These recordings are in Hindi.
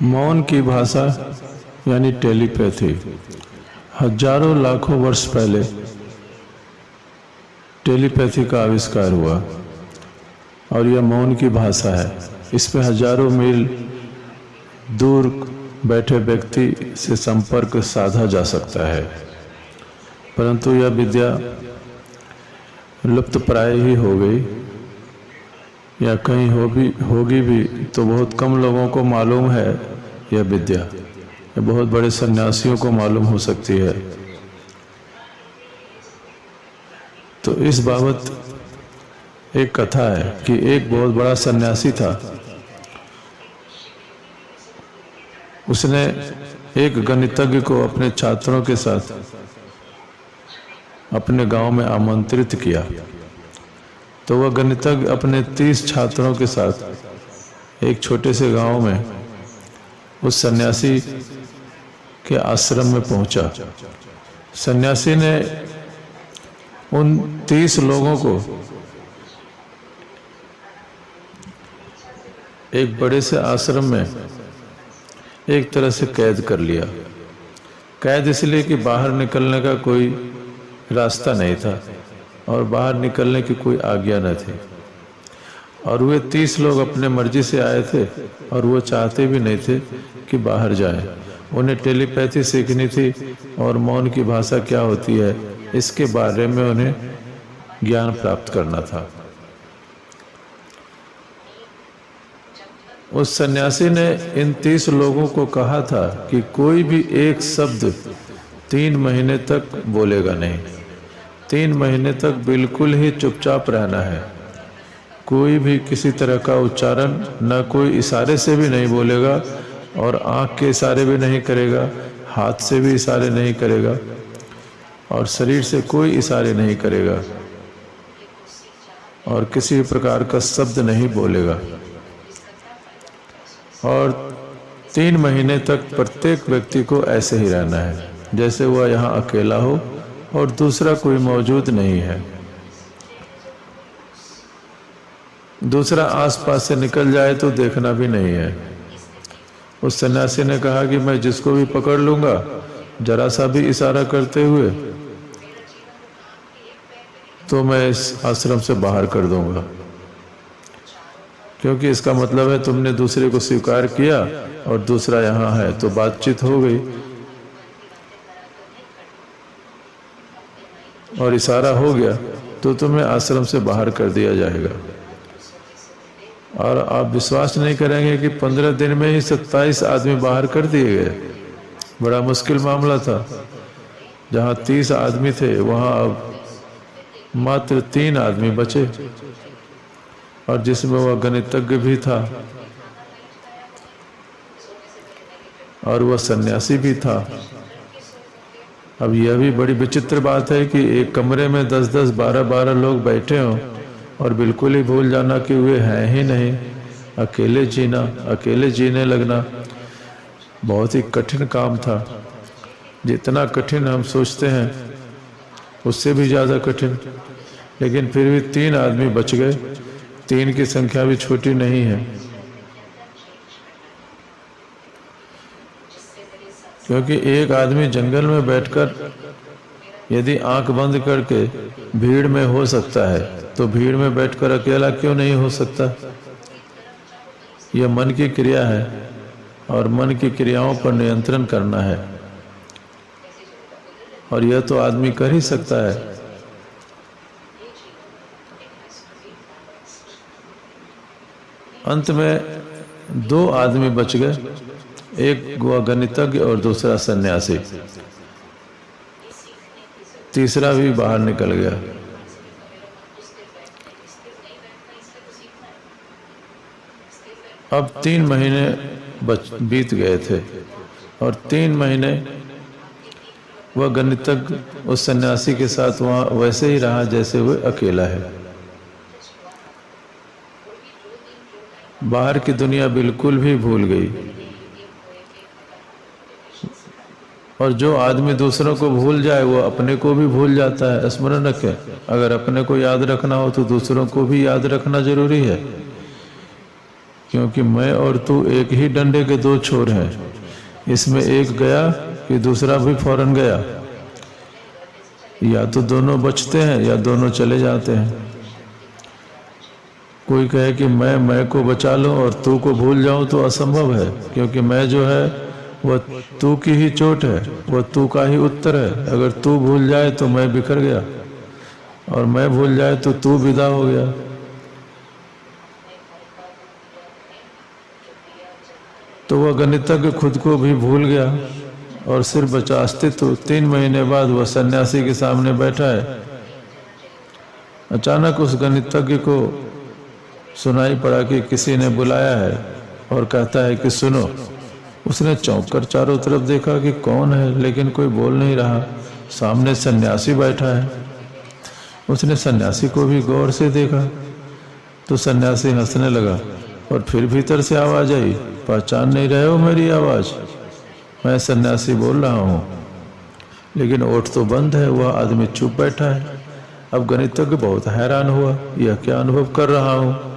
मौन की भाषा यानी टेलीपैथी हजारों लाखों वर्ष पहले टेलीपैथी का आविष्कार हुआ और यह मौन की भाषा है। इस पे हजारों मील दूर बैठे व्यक्ति से संपर्क साधा जा सकता है, परंतु यह विद्या लुप्त प्राय ही हो गई या कहीं होगी भी तो बहुत कम लोगों को मालूम है। यह विद्या यह बहुत बड़े सन्यासियों को मालूम हो सकती है। तो इस बाबत एक कथा है कि एक बहुत बड़ा सन्यासी था। उसने एक गणितज्ञ को अपने छात्रों के साथ अपने गांव में आमंत्रित किया। तो वह गणितज्ञ अपने 30 छात्रों के साथ एक छोटे से गांव में उस सन्यासी के आश्रम में पहुंचा। सन्यासी ने उन 30 लोगों को एक बड़े से आश्रम में एक तरह से कैद कर लिया। कैद इसलिए कि बाहर निकलने का कोई रास्ता नहीं था और बाहर निकलने की कोई आज्ञा न थी। और वे 30 लोग अपने मर्जी से आए थे और वो चाहते भी नहीं थे कि बाहर जाएं। उन्हें टेलीपैथी सीखनी थी और मौन की भाषा क्या होती है इसके बारे में उन्हें ज्ञान प्राप्त करना था। उस सन्यासी ने इन 30 लोगों को कहा था कि कोई भी एक शब्द 3 महीने तक बोलेगा नहीं। 3 महीने तक बिल्कुल ही चुपचाप रहना है। कोई भी किसी तरह का उच्चारण न कोई इशारे से भी नहीं बोलेगा और आंख के इशारे भी नहीं करेगा, हाथ से भी इशारे नहीं करेगा और शरीर से कोई इशारे नहीं करेगा और किसी प्रकार का शब्द नहीं बोलेगा। और 3 महीने तक प्रत्येक व्यक्ति को ऐसे ही रहना है जैसे वह यहाँ अकेला हो और दूसरा कोई मौजूद नहीं है। दूसरा आसपास से निकल जाए तो देखना भी नहीं है। उस सन्यासी ने कहा कि मैं जिसको भी पकड़ लूंगा जरा सा भी इशारा करते हुए तो मैं इस आश्रम से बाहर कर दूंगा, क्योंकि इसका मतलब है तुमने दूसरे को स्वीकार किया और दूसरा यहाँ है तो बातचीत हो गई और इशारा हो गया तो तुम्हें आश्रम से बाहर कर दिया जाएगा। और आप विश्वास नहीं करेंगे कि 15 दिन में ही 27 आदमी बाहर कर दिए गए। बड़ा मुश्किल मामला था। जहाँ 30 आदमी थे वहाँ अब मात्र 3 आदमी बचे और जिसमें वह गणितज्ञ भी था और वह सन्यासी भी था। अब यह भी बड़ी विचित्र बात है कि एक कमरे में 10-10, 12-12 लोग बैठे हों और बिल्कुल ही भूल जाना कि वे हैं ही नहीं। अकेले जीना, अकेले जीने लगना बहुत ही कठिन काम था। जितना कठिन हम सोचते हैं उससे भी ज़्यादा कठिन। लेकिन फिर भी 3 आदमी बच गए। 3 की संख्या भी छोटी नहीं है, क्योंकि एक आदमी जंगल में बैठकर यदि आंख बंद करके भीड़ में हो सकता है तो भीड़ में बैठकर अकेला क्यों नहीं हो सकता। यह मन की क्रिया है और मन की क्रियाओं पर नियंत्रण करना है और यह तो आदमी कर ही सकता है। अंत में 2 आदमी बच गए, एक वह गणितज्ञ और दूसरा सन्यासी। तीसरा भी बाहर निकल गया। अब 3 महीने बीत गए थे और 3 महीने वह गणितज्ञ उस सन्यासी के साथ वहाँ वैसे ही रहा जैसे वह अकेला है। बाहर की दुनिया बिल्कुल भी भूल गई। और जो आदमी दूसरों को भूल जाए वो अपने को भी भूल जाता है। स्मरण रखें, अगर अपने को याद रखना हो तो दूसरों को भी याद रखना जरूरी है। क्योंकि मैं और तू एक ही डंडे के दो छोर हैं। इसमें एक गया कि दूसरा भी फौरन गया। या तो दोनों बचते हैं या दोनों चले जाते हैं। कोई कहे कि मैं को बचा लूं और तू को भूल जाऊं तो असंभव है, क्योंकि मैं जो है वह तू की ही चोट है, वह तू का ही उत्तर है। अगर तू भूल जाए तो मैं बिखर गया, और मैं भूल जाए तो तू विदा हो गया। तो वह गणितज्ञ खुद को भी भूल गया और सिर बचा अस्तित्व। 3 महीने बाद वह सन्यासी के सामने बैठा है। अचानक उस गणितज्ञ को सुनाई पड़ा कि किसी ने बुलाया है और कहता है कि सुनो। उसने चौंक कर चारों तरफ देखा कि कौन है, लेकिन कोई बोल नहीं रहा। सामने सन्यासी बैठा है। उसने सन्यासी को भी गौर से देखा तो सन्यासी हंसने लगा, और फिर भीतर से आवाज आई, पहचान नहीं रहे हो मेरी आवाज? मैं सन्यासी बोल रहा हूँ। लेकिन ओठ तो बंद है। वह आदमी चुप बैठा है। अब गणितज्ञ बहुत हैरान हुआ, यह क्या अनुभव कर रहा हूँ।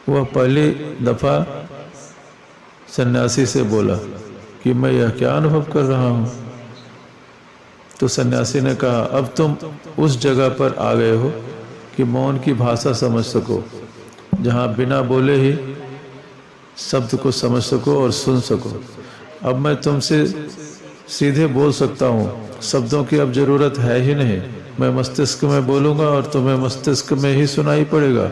वह पहली दफा सन्यासी से बोला कि मैं यह क्या अनुभव कर रहा हूँ। तो सन्यासी ने कहा, अब तुम उस जगह पर आ गए हो कि मौन की भाषा समझ सको, जहाँ बिना बोले ही शब्द को समझ सको और सुन सको। अब मैं तुमसे सीधे बोल सकता हूँ, शब्दों की अब जरूरत है ही नहीं। मैं मस्तिष्क में बोलूँगा और तुम्हें मस्तिष्क में ही सुनाई पड़ेगा,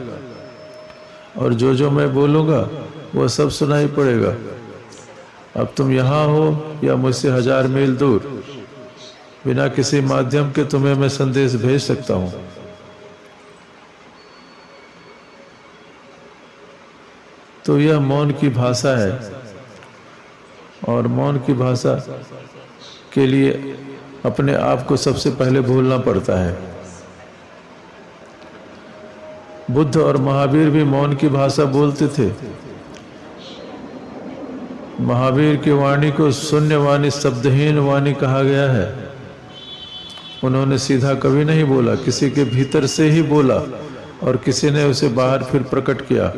और जो मैं बोलूँगा वह सब सुनाई पड़ेगा। अब तुम यहाँ हो या मुझसे 1000 मील दूर, बिना किसी माध्यम के तुम्हें मैं संदेश भेज सकता हूँ। तो यह मौन की भाषा है, और मौन की भाषा के लिए अपने आप को सबसे पहले भूलना पड़ता है। बुद्ध और महावीर भी मौन की भाषा बोलते थे। महावीर की वाणी को शून्य वाणी, शब्दहीन वाणी कहा गया है। उन्होंने सीधा कभी नहीं बोला, किसी के भीतर से ही बोला, और किसी ने उसे बाहर फिर प्रकट किया।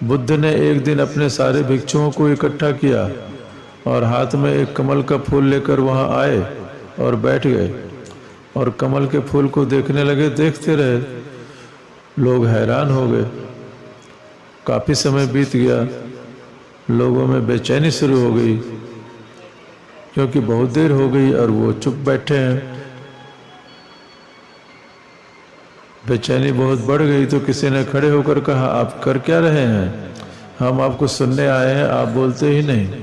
बुद्ध ने एक दिन अपने सारे भिक्षुओं को इकट्ठा किया और हाथ में एक कमल का फूल लेकर वहां आए और बैठ गए, और कमल के फूल को देखने लगे। देखते रहे। लोग हैरान हो गए। काफी समय बीत गया। लोगों में बेचैनी शुरू हो गई, क्योंकि बहुत देर हो गई और वो चुप बैठे हैं। बेचैनी बहुत बढ़ गई तो किसी ने खड़े होकर कहा, आप कर क्या रहे हैं? हम आपको सुनने आए हैं, आप बोलते ही नहीं।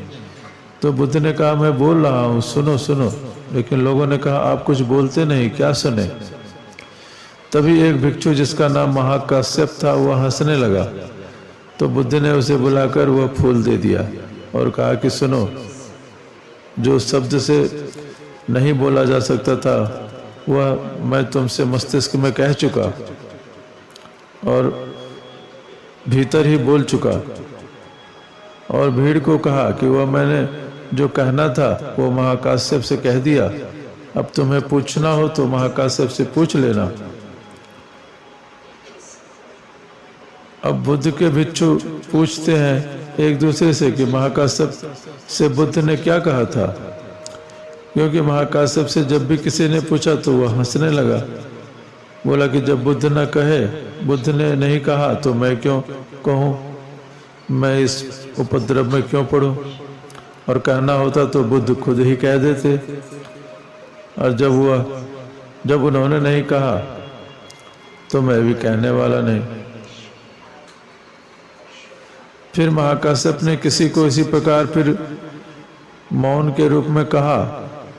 तो बुद्ध ने कहा, मैं बोल रहा हूँ, सुनो सुनो। लेकिन लोगों ने कहा, आप कुछ बोलते नहीं, क्या सुने? तभी एक भिक्षु जिसका नाम महाकाश्यप था वह हंसने लगा। तो बुद्ध ने उसे बुलाकर वह फूल दे दिया और कहा कि सुनो, जो शब्द से नहीं बोला जा सकता था वह मैं तुमसे मस्तिष्क में कह चुका और भीतर ही बोल चुका। और भीड़ को कहा कि वह मैंने जो कहना था वो महाकाश्यप से कह दिया। अब तुम्हें पूछना हो तो महाकाश्यप से पूछ लेना। अब बुद्ध के भिक्षु पूछते हैं एक दूसरे से कि महाकाश्यप से बुद्ध ने क्या कहा था, क्योंकि महाकाश्यप से जब भी किसी ने पूछा तो वह हंसने लगा। बोला कि जब बुद्ध न कहे, बुद्ध ने नहीं कहा तो मैं क्यों कहूँ, मैं इस उपद्रव में क्यों पड़ूं? और कहना होता तो बुद्ध खुद ही कह देते। और जब उन्होंने नहीं कहा तो मैं भी कहने वाला नहीं। फिर महाकाश्यप ने किसी को इसी प्रकार फिर मौन के रूप में कहा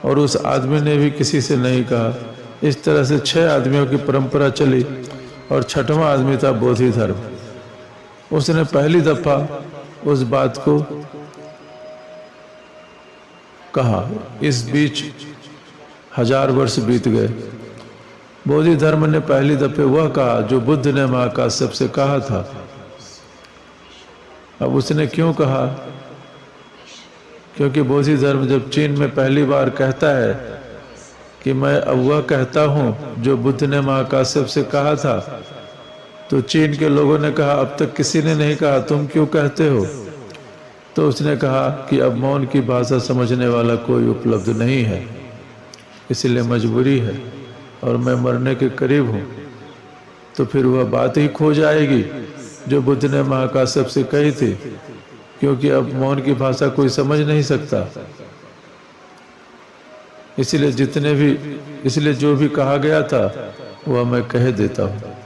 और उस आदमी ने भी किसी से नहीं कहा। इस तरह से 6 आदमियों की परंपरा चली और 6वां आदमी था बोधिधर्म। उसने पहली दफा उस बात को कहा। इस बीच 1000 वर्ष बीत गए। बोधिधर्म ने पहली दफे वह कहा जो बुद्ध ने महाकाश्यप से कहा था। अब उसने क्यों कहा? क्योंकि बोधिधर्म जब चीन में पहली बार कहता है कि मैं अब वह कहता हूँ जो बुद्ध ने महाकाश्यप से कहा था। तो चीन के लोगों ने कहा, अब तक किसी ने नहीं कहा, तुम क्यों कहते हो? तो उसने कहा कि अब मौन की भाषा समझने वाला कोई उपलब्ध नहीं है, इसलिए मजबूरी है और मैं मरने के करीब हूँ। तो फिर वह बात ही खो जाएगी जो बुद्ध ने महाकाश्यप से कही थी, क्योंकि अब मौन की भाषा कोई समझ नहीं सकता। इसलिए जो भी कहा गया था वह मैं कह देता हूँ।